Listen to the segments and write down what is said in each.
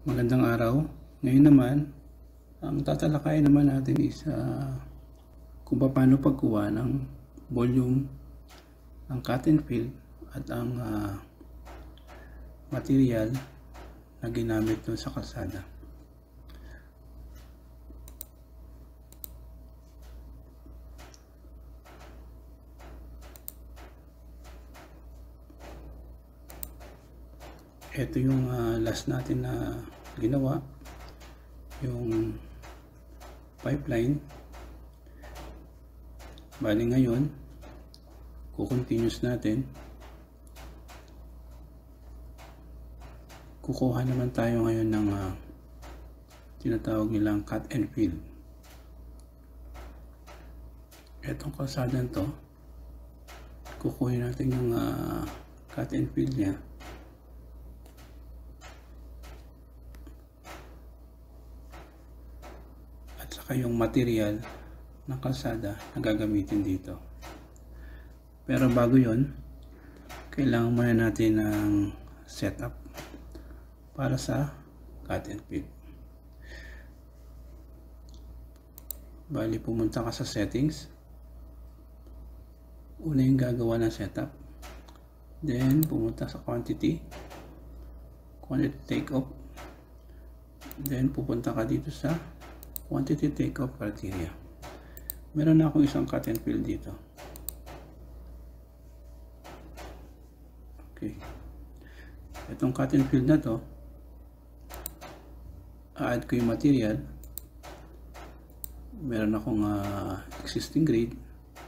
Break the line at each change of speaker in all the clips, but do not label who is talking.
Magandang araw. Ngayon naman, ang tatalakayin naman natin is kung paano pagkuha ng volume ng cut and fill at ang material na ginamit doon sa kalsada. Ito yung last natin na ginawa, yung pipeline. Bali ngayon, continuous natin. Kukuha naman tayo ngayon ng tinatawag nilang cut and fill. Etong kalsada to, kukuhin natin yung cut and fill niya. Yung material ng kalsada na gagamitin dito. Pero bago yon, kailangan muna natin ng setup para sa cut and fill. Bali, pumunta ka sa settings. Una yung gagawa ng setup. Then pumunta sa quantity take off. Then pupunta ka dito sa quantity takeoff criteria. Meron na akong isang cut and fill dito. Okay. Itong cut and fill na to, add ko yung material. Meron akong existing grade.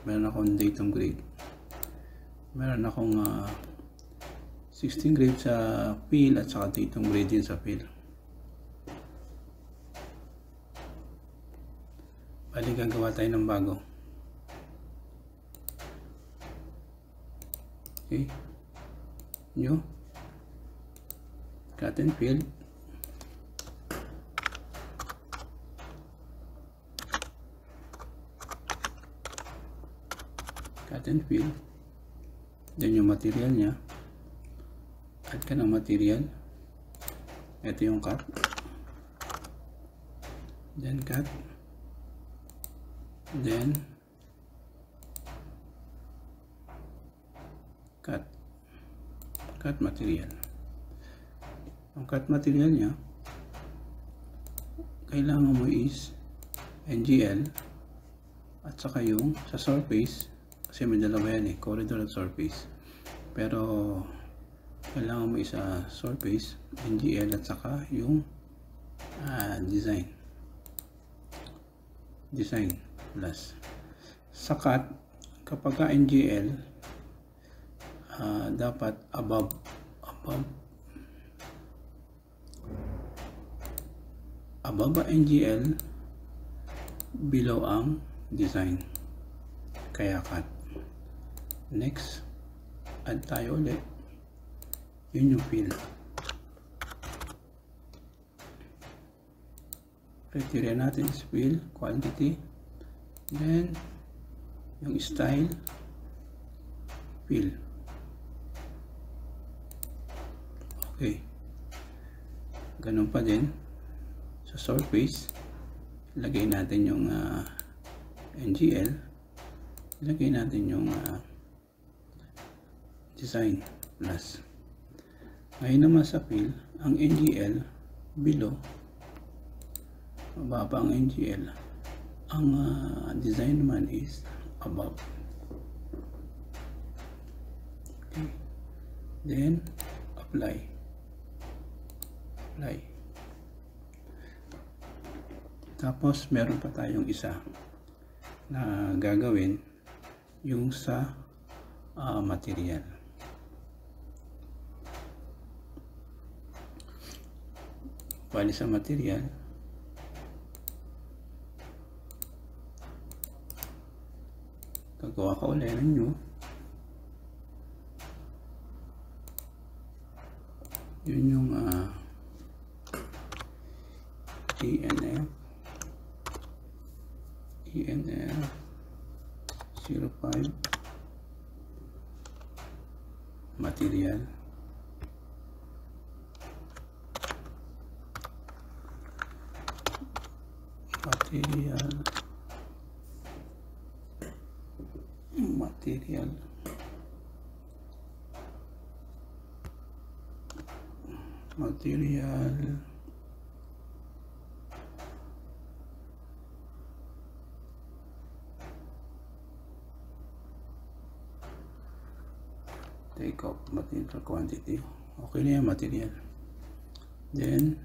Meron akong datum grade. Meron akong 16 grade sa fill at saka datum grade din sa fill. Bali, gagawa tayo ng bago. Okay. New. Cut and fill. Cut and fill. Then yung material niya. Add ka ng material. Ito yung cut. Then cut. Then cut material. Ang cut material niya, kailangan mo is NGL at saka yung sa surface, kasi may dalawa yan corridor at surface. Pero kailangan mo isa surface, NGL at saka yung design plus. Sa cut, kapag ka NGL, dapat above NGL, below ang design, kaya cut. Next, add tayo ulit, yun yung fill. Criteria natin is fill, quantity, then yung style, fill. Okay. Ganun pa din sa surface, ilagay natin yung NGL, ilagay natin yung design plus. Ngayon naman sa fill, ang NGL below, mababa ang NGL, ang design naman is above. Okay. Then apply. Tapos meron pa tayong isa na gagawin, yung sa material. Bali sa material, gagawa ka ulit ng new. Yun yung ENF 05 material material, take off material quantity. Okay na yan, material. Then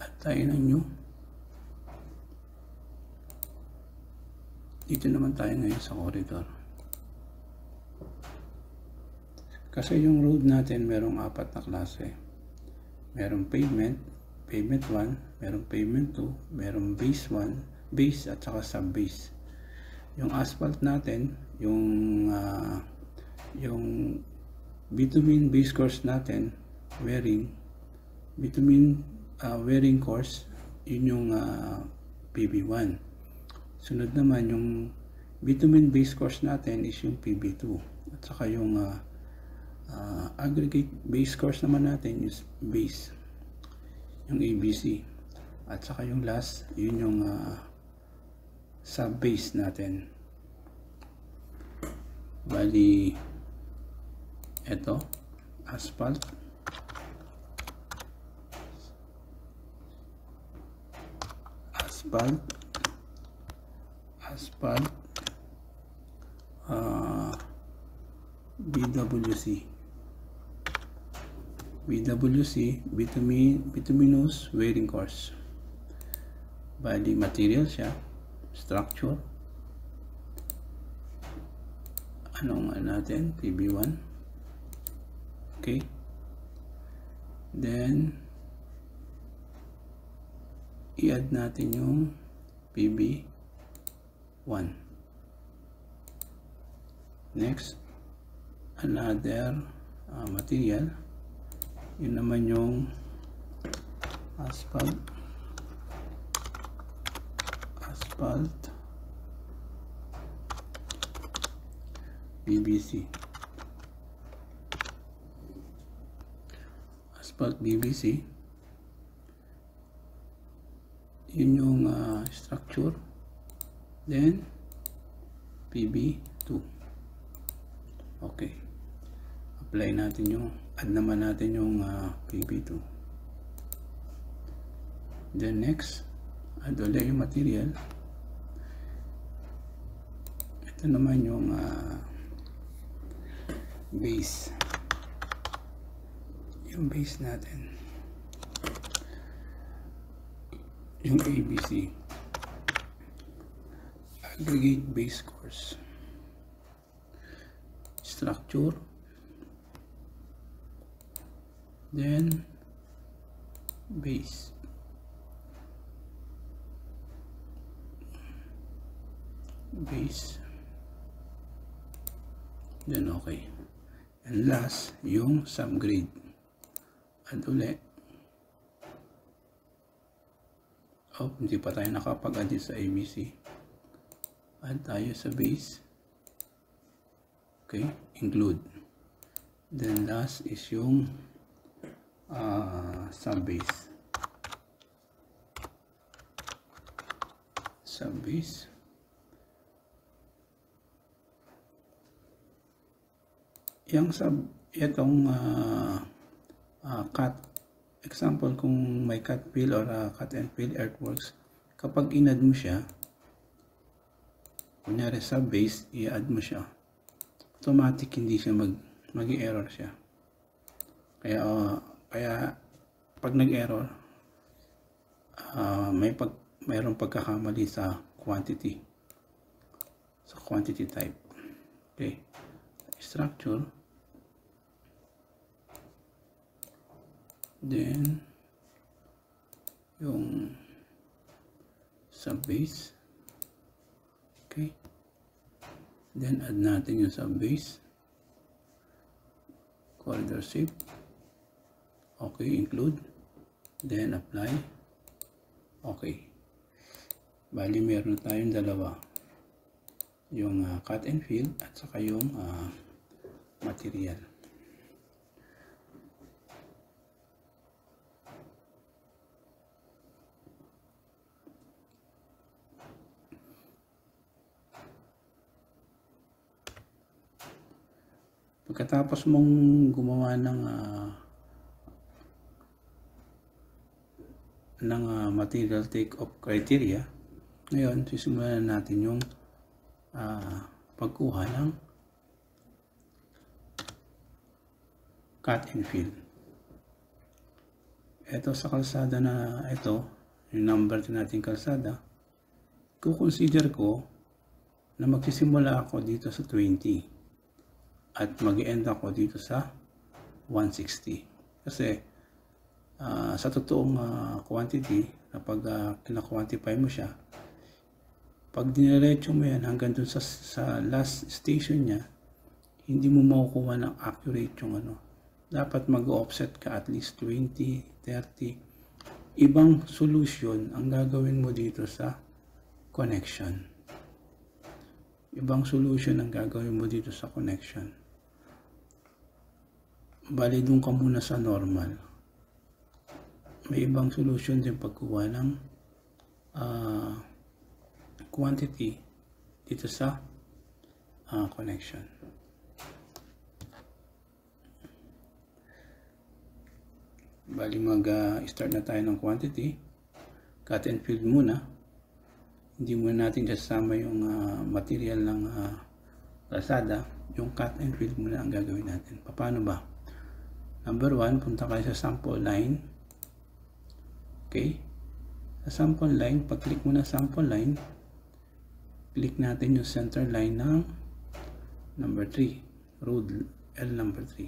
add tayo ng new. Dito naman tayo ngayon sa corridor. Kasi yung road natin merong 4 na klase. Merong pavement, pavement 1, merong pavement 2, merong base 1, base at saka sub-base. Yung asphalt natin, yung bitumen base course natin, bitumen wearing course, yun yung PB1. Sunod naman yung bitumen base course natin is yung PB2. At saka yung aggregate base course naman natin is base, yung ABC. At saka yung last, yun yung sub-base natin. Bali, eto, asphalt, BWC, bituminous wearing course. Bali, material siya, structure, anong natin, PB1. Okay, then i-add natin yung PB1. Next, another material, yun naman yung asphalt, BBC, asphalt BBC, yun yung structure, then PB2. Okay, apply natin yung, add naman natin yung PB2. Then next, add ulit yung material. Ito naman yung base, yung base natin, yung ABC, aggregate base course, structure, then base, then okay. And last, yung subgrade. Add ulit. Oh, hindi pa tayo nakapag-add sa ABC. Add tayo sa base. Okay, include. Then last is yung sub-base. Yung itong cut, example kung may cut fill or cut and fill earthworks, kapag in-add mo siya, kunyari sa base, i-add mo siya, automatic hindi siya mag-error siya. Kaya pag nag-error, mayroong pagkakamali sa quantity type. Okay, structure, then yung sub-base. Okay, then add natin yung sub-base, corridor shape. Okay, include, then apply. Okay, bali meron tayong dalawa, yung cut and fill at saka yung material. Pagkatapos mong gumawa ng material take-off criteria, ngayon sisimulan natin yung pagkuha ng cut and fill. Ito sa kalsada na ito, yung number natin kalsada, kukonsider ko na magsisimula ako dito sa 20 at mag-end ako dito sa 160. Kasi sa totoong quantity, kapag kina-quantify mo siya, pag diniretso mo yan hanggang dun sa last station niya, hindi mo makukuha ng accurate yung dapat mag-offset ka at least 20, 30. Ibang solution ang gagawin mo dito sa connection. Ibang solution ang gagawin mo dito sa connection. Bali doon ka muna sa normal. May ibang solution din pagkuha ng quantity dito sa connection. Bali mag-start na tayo ng quantity. Cut and fill muna. Hindi muna natin kasama yung material ng kalsada. Yung cut and fill muna ang gagawin natin. Paano ba? Number 1, punta kayo sa sample line. Okay? Sa sample line, pag-click mo na sample line, click natin yung center line ng number 3. Road L number 3.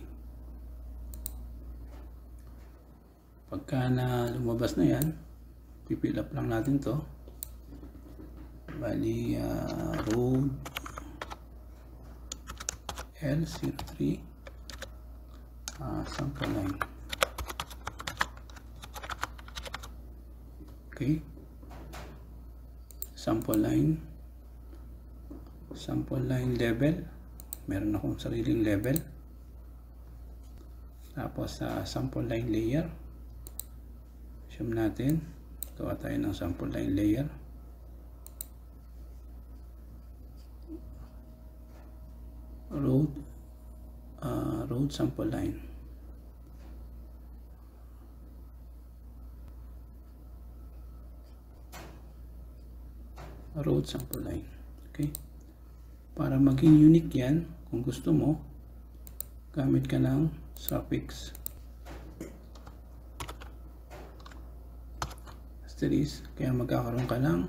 Pagka na lumabas na yan, pipill up lang natin to. Bali, road L03 sample line. Okay. Sample line level. Meron akong sariling level. Tapos sample line layer. Assume natin, gawa tayo ng sample line layer. Road sample line. Road sample line. Okay? Para maging unique yan, kung gusto mo, gamit ka ng suffix asterisk, kaya magkakaroon ka ng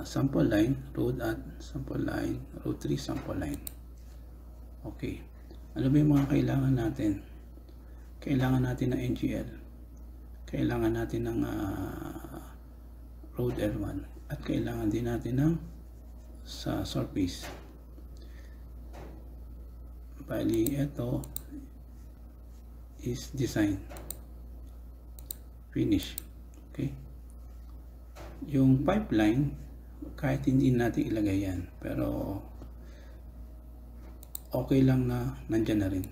sample line, road at sample line, road 3 sample line. Okay. Ano ba yung mga kailangan natin? Kailangan natin ng NGL. Kailangan natin ng road L1. At kailangan din natin ng sa surface. Bali, ito is design. Finish. Okay? Yung pipeline, kahit hindi natin ilagay yan, pero okay lang na nandyan na rin.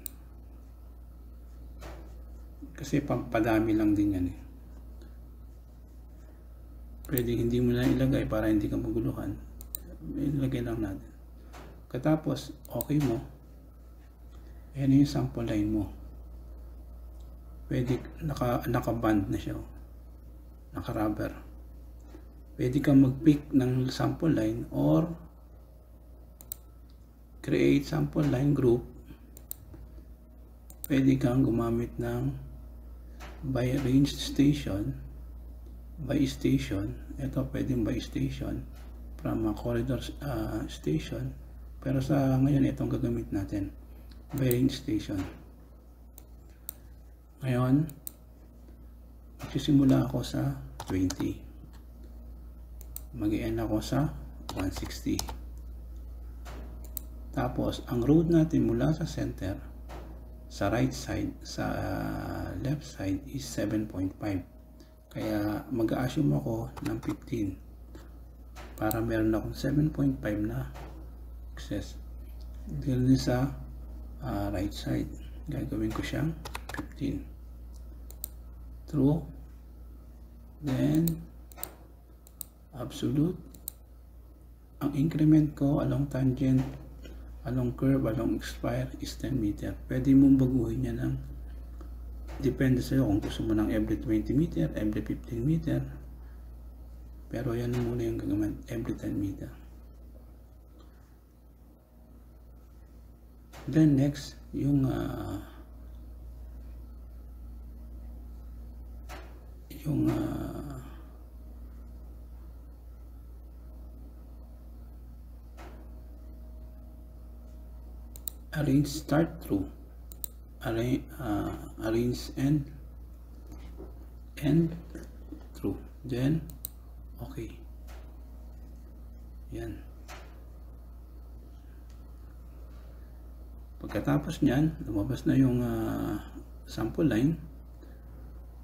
Kasi padami lang din yan eh. Pwede hindi mo na ilagay para hindi ka maguluhan. Ilagay lang natin. Katapos, okay mo. Ayan yung sample line mo. Pwede, naka-band na siya. Naka-rubber. Pwede kang mag-pick ng sample line or create sample line group. Pwede kang gumamit ng by range station. By station, ito pwedeng by station from a corridor station, pero sa ngayon itong gagamit natin by range station. Ngayon magsisimula ako sa 20, mag-i-end ako sa 160. Tapos ang road natin mula sa center sa right side, sa left side is 7.5. Kaya mag-a-assume ako ng 15 para meron akong 7.5 na excess. Dito sa right side, gagawin ko siyang 15. True. Then, absolute. Ang increment ko along tangent along curve, along expire is 10 meter. Pwede mong baguhin yan ng depende sa'yo kung gusto mo ng every 20 meter, every 15 meter. Pero yan muna yung gagawin, every 10 meter. Then next, yung arrange start through, arrange end through, then okay, yan. Pagkatapos nyan, lumabas na yung sample line,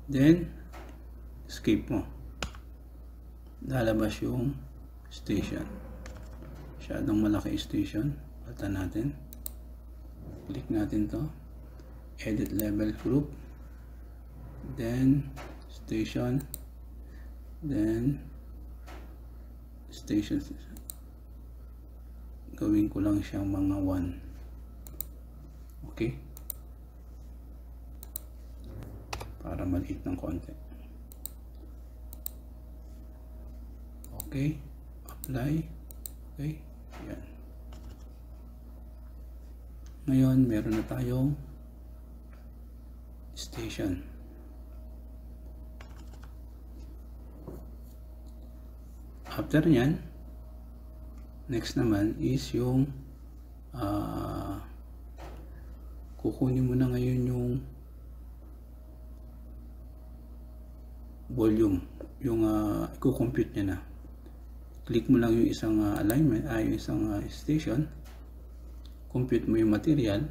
then escape mo, lalabas yung station. Masyadong malaki station, palitan natin, click natin to, edit level group, then station, then station, gawin ko lang siyang mga 1. Okay, para maliit ng konti. Okay, apply. Okay, yan. Ngayon meron na tayong station. After nyan, next naman is yung kukunin mo na ngayon yung volume, yung i-compute niya na. Click mo lang yung isang alignment, yung isang station, compute mo yung material,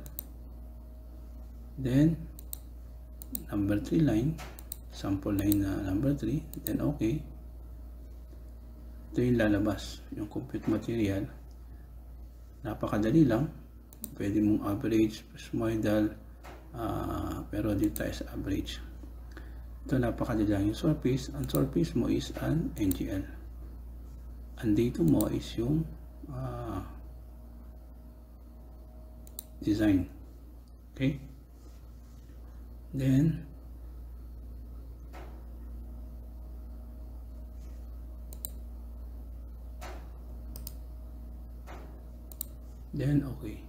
then number 3 line, sample line na number 3, then okay. Ito yung lalabas, yung compute material. Napakadali lang. Pwede mong average, modal, pero dito tayo sa average. Ito napakadali lang yung surface. Ang surface mo is an NGL. Ang dito mo is yung design. Okay? Then okay.